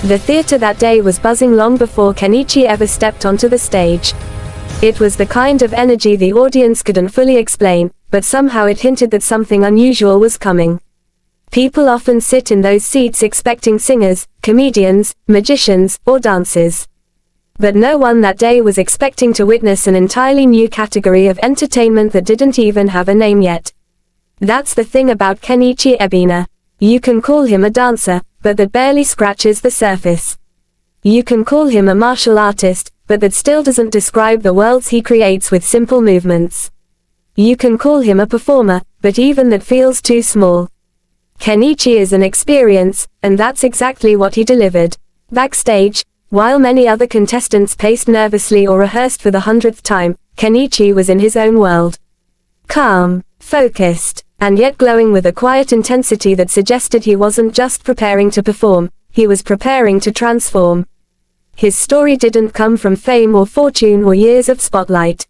The theater that day was buzzing long before Kenichi ever stepped onto the stage. It was the kind of energy the audience couldn't fully explain, but somehow it hinted that something unusual was coming. People often sit in those seats expecting singers, comedians, magicians, or dancers. But no one that day was expecting to witness an entirely new category of entertainment that didn't even have a name yet. That's the thing about Kenichi Ebina. You can call him a dancer, but that barely scratches the surface. You can call him a martial artist, but that still doesn't describe the worlds he creates with simple movements. You can call him a performer, but even that feels too small. Kenichi is an experience, and that's exactly what he delivered. Backstage, while many other contestants paced nervously or rehearsed for the 100th time, Kenichi was in his own world. Calm, focused, and yet glowing with a quiet intensity that suggested he wasn't just preparing to perform, he was preparing to transform. His story didn't come from fame or fortune or years of spotlight.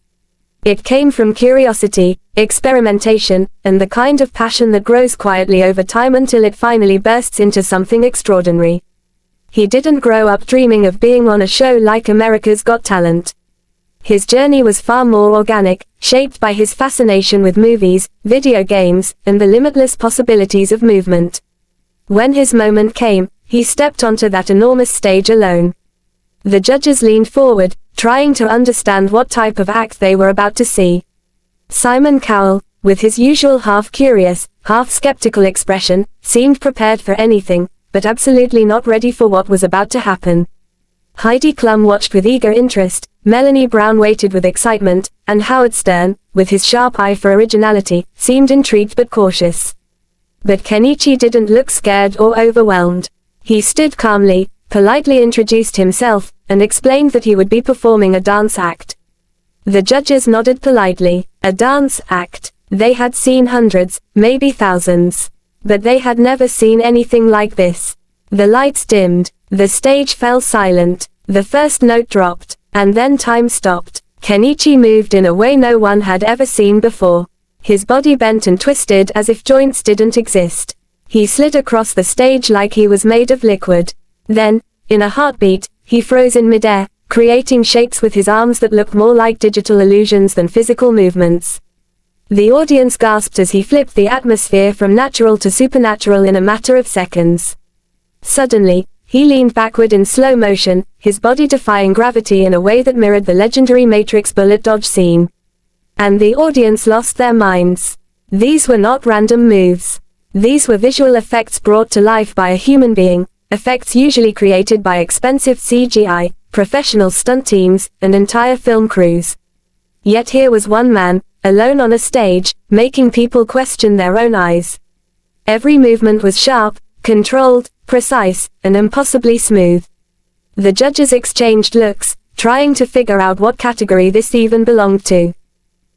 It came from curiosity, experimentation, and the kind of passion that grows quietly over time until it finally bursts into something extraordinary. He didn't grow up dreaming of being on a show like America's Got Talent. His journey was far more organic, shaped by his fascination with movies, video games, and the limitless possibilities of movement. When his moment came, he stepped onto that enormous stage alone. The judges leaned forward, trying to understand what type of act they were about to see. Simon Cowell, with his usual half-curious, half-skeptical expression, seemed prepared for anything, but absolutely not ready for what was about to happen. Heidi Klum watched with eager interest, Melanie Brown waited with excitement, and Howard Stern, with his sharp eye for originality, seemed intrigued but cautious. But Kenichi didn't look scared or overwhelmed. He stood calmly, politely introduced himself, and explained that he would be performing a dance act. The judges nodded politely. A dance act. They had seen hundreds, maybe thousands. But they had never seen anything like this. The lights dimmed, the stage fell silent, the first note dropped, and then time stopped. Kenichi moved in a way no one had ever seen before. His body bent and twisted as if joints didn't exist. He slid across the stage like he was made of liquid. Then, in a heartbeat, he froze in midair, creating shapes with his arms that looked more like digital illusions than physical movements. The audience gasped as he flipped the atmosphere from natural to supernatural in a matter of seconds. Suddenly, he leaned backward in slow motion, his body defying gravity in a way that mirrored the legendary Matrix bullet dodge scene. And the audience lost their minds. These were not random moves. These were visual effects brought to life by a human being, effects usually created by expensive CGI, professional stunt teams, and entire film crews. Yet here was one man, alone on a stage, making people question their own eyes. Every movement was sharp, controlled, precise, and impossibly smooth. The judges exchanged looks, trying to figure out what category this even belonged to.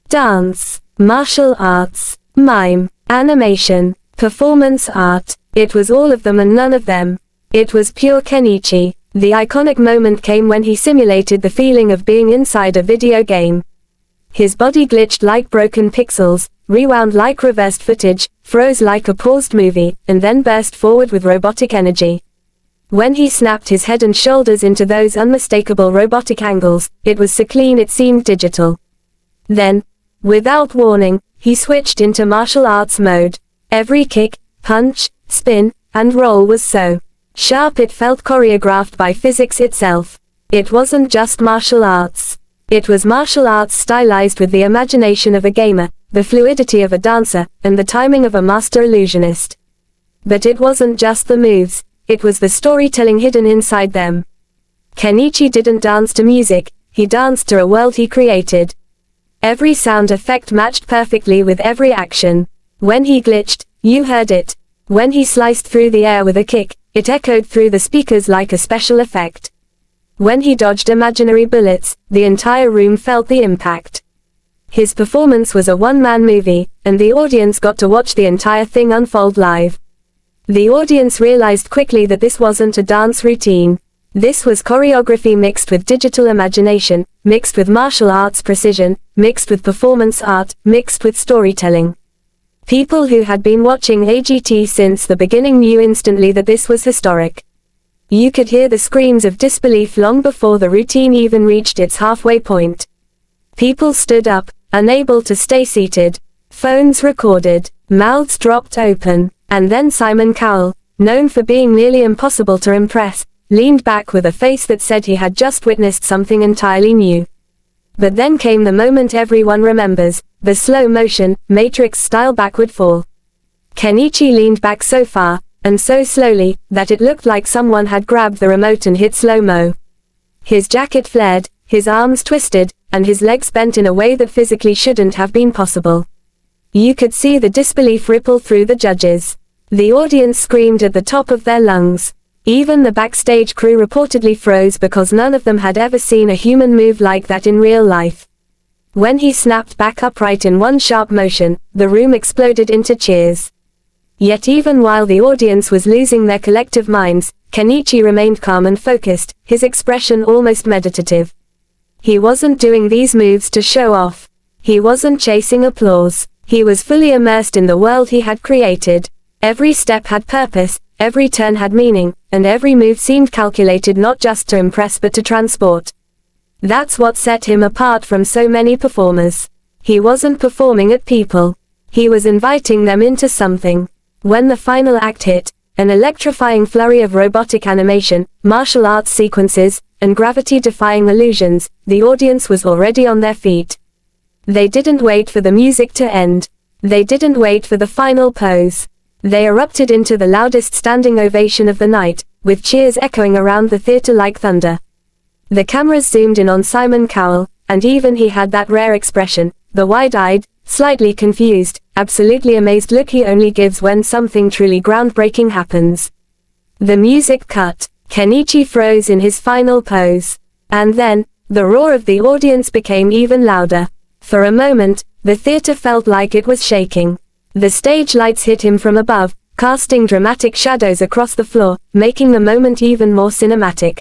Dance, martial arts, mime, animation, performance art. It was all of them and none of them. It was pure Kenichi. The iconic moment came when he simulated the feeling of being inside a video game. His body glitched like broken pixels, rewound like reversed footage, froze like a paused movie, and then burst forward with robotic energy. When he snapped his head and shoulders into those unmistakable robotic angles, it was so clean it seemed digital. Then, without warning, he switched into martial arts mode. Every kick, punch, spin, and roll was so sharp it felt choreographed by physics itself. It wasn't just martial arts. It was martial arts stylized with the imagination of a gamer, the fluidity of a dancer, and the timing of a master illusionist. But it wasn't just the moves, it was the storytelling hidden inside them. Kenichi didn't dance to music, he danced to a world he created. Every sound effect matched perfectly with every action. When he glitched, you heard it. When he sliced through the air with a kick, it echoed through the speakers like a special effect. When he dodged imaginary bullets, the entire room felt the impact. His performance was a one-man movie, and the audience got to watch the entire thing unfold live. The audience realized quickly that this wasn't a dance routine. This was choreography mixed with digital imagination, mixed with martial arts precision, mixed with performance art, mixed with storytelling. People who had been watching AGT since the beginning knew instantly that this was historic. You could hear the screams of disbelief long before the routine even reached its halfway point. People stood up, unable to stay seated. Phones recorded, mouths dropped open, and then Simon Cowell, known for being nearly impossible to impress, leaned back with a face that said he had just witnessed something entirely new. But then came the moment everyone remembers, the slow motion, Matrix-style backward fall. Kenichi leaned back so far, and so slowly, that it looked like someone had grabbed the remote and hit slow-mo. His jacket flared, his arms twisted, and his legs bent in a way that physically shouldn't have been possible. You could see the disbelief ripple through the judges. The audience screamed at the top of their lungs. Even the backstage crew reportedly froze because none of them had ever seen a human move like that in real life. When he snapped back upright in one sharp motion, the room exploded into cheers. Yet even while the audience was losing their collective minds, Kenichi remained calm and focused, his expression almost meditative. He wasn't doing these moves to show off. He wasn't chasing applause. He was fully immersed in the world he had created. Every step had purpose, every turn had meaning, and every move seemed calculated not just to impress but to transport. That's what set him apart from so many performers. He wasn't performing at people. He was inviting them into something. When the final act hit, an electrifying flurry of robotic animation, martial arts sequences, and gravity-defying illusions, the audience was already on their feet. They didn't wait for the music to end. They didn't wait for the final pose. They erupted into the loudest standing ovation of the night, with cheers echoing around the theater like thunder. The cameras zoomed in on Simon Cowell, and even he had that rare expression, the wide-eyed, slightly confused, absolutely amazed look he only gives when something truly groundbreaking happens. The music cut. Kenichi froze in his final pose. And then, the roar of the audience became even louder. For a moment, the theater felt like it was shaking. The stage lights hit him from above, casting dramatic shadows across the floor, making the moment even more cinematic.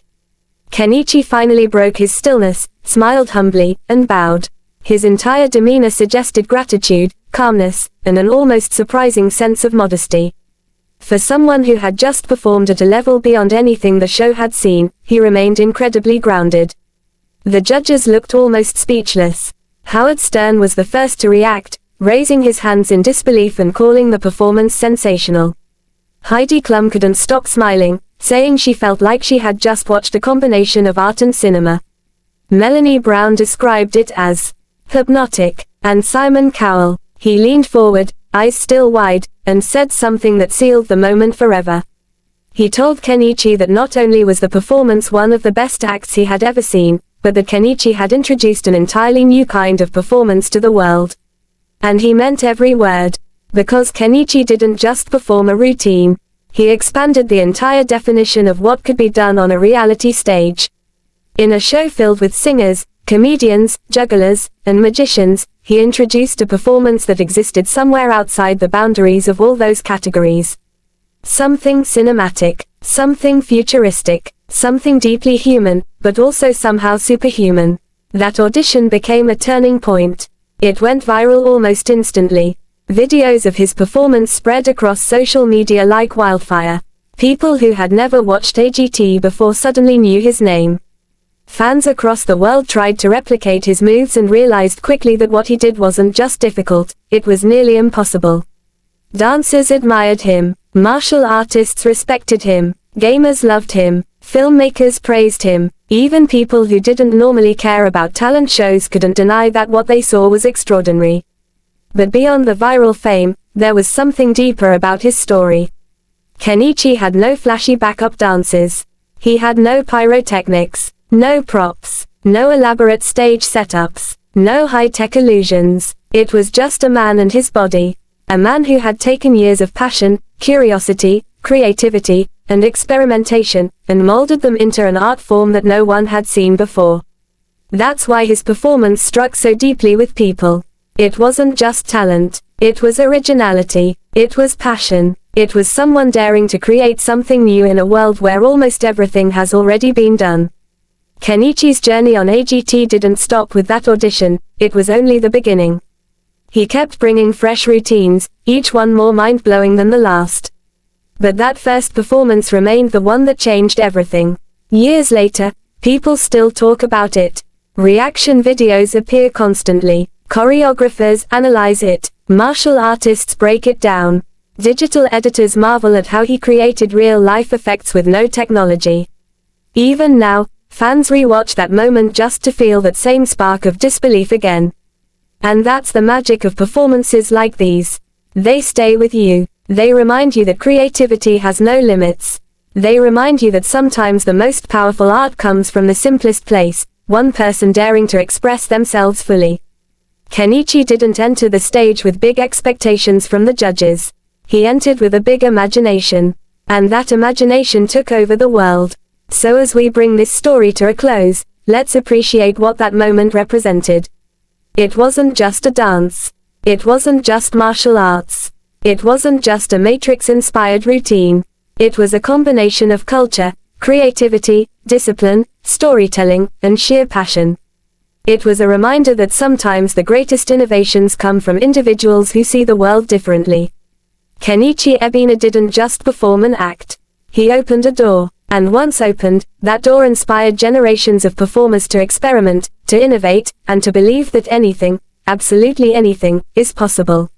Kenichi finally broke his stillness, smiled humbly, and bowed. His entire demeanor suggested gratitude, calmness, and an almost surprising sense of modesty. For someone who had just performed at a level beyond anything the show had seen, he remained incredibly grounded. The judges looked almost speechless. Howard Stern was the first to react, raising his hands in disbelief and calling the performance sensational. Heidi Klum couldn't stop smiling, saying she felt like she had just watched a combination of art and cinema. Melanie Brown described it as hypnotic, and Simon Cowell, he leaned forward, eyes still wide, and said something that sealed the moment forever. He told Kenichi that not only was the performance one of the best acts he had ever seen, but that Kenichi had introduced an entirely new kind of performance to the world. And he meant every word. Because Kenichi didn't just perform a routine. He expanded the entire definition of what could be done on a reality stage. In a show filled with singers, comedians, jugglers, and magicians, he introduced a performance that existed somewhere outside the boundaries of all those categories. Something cinematic, something futuristic, something deeply human, but also somehow superhuman. That audition became a turning point. It went viral almost instantly. Videos of his performance spread across social media like wildfire. People who had never watched AGT before suddenly knew his name. Fans across the world tried to replicate his moves and realized quickly that what he did wasn't just difficult, it was nearly impossible. Dancers admired him, martial artists respected him, gamers loved him, filmmakers praised him, even people who didn't normally care about talent shows couldn't deny that what they saw was extraordinary. But beyond the viral fame, there was something deeper about his story. Kenichi had no flashy backup dances. He had no pyrotechnics, no props, no elaborate stage setups, no high-tech illusions. It was just a man and his body. A man who had taken years of passion, curiosity, creativity, and experimentation, and molded them into an art form that no one had seen before. That's why his performance struck so deeply with people. It wasn't just talent. It was originality. It was passion. It was someone daring to create something new in a world where almost everything has already been done. Kenichi's journey on AGT didn't stop with that audition, it was only the beginning. He kept bringing fresh routines, each one more mind-blowing than the last. But that first performance remained the one that changed everything. Years later, people still talk about it. Reaction videos appear constantly. Choreographers analyze it. Martial artists break it down. Digital editors marvel at how he created real-life effects with no technology. Even now, fans rewatch that moment just to feel that same spark of disbelief again. And that's the magic of performances like these. They stay with you. They remind you that creativity has no limits. They remind you that sometimes the most powerful art comes from the simplest place, one person daring to express themselves fully. Kenichi didn't enter the stage with big expectations from the judges. He entered with a big imagination. And that imagination took over the world. So as we bring this story to a close, let's appreciate what that moment represented. It wasn't just a dance. It wasn't just martial arts. It wasn't just a Matrix-inspired routine. It was a combination of culture, creativity, discipline, storytelling, and sheer passion. It was a reminder that sometimes the greatest innovations come from individuals who see the world differently. Kenichi Ebina didn't just perform and act. He opened a door. And once opened, that door inspired generations of performers to experiment, to innovate, and to believe that anything, absolutely anything, is possible.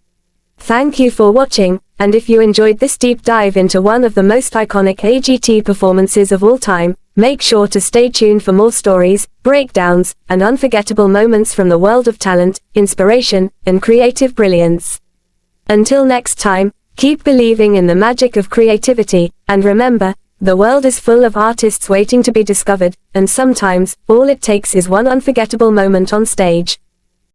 Thank you for watching, and if you enjoyed this deep dive into one of the most iconic AGT performances of all time, make sure to stay tuned for more stories, breakdowns, and unforgettable moments from the world of talent, inspiration, and creative brilliance. Until next time, keep believing in the magic of creativity, and remember, the world is full of artists waiting to be discovered, and sometimes, all it takes is one unforgettable moment on stage.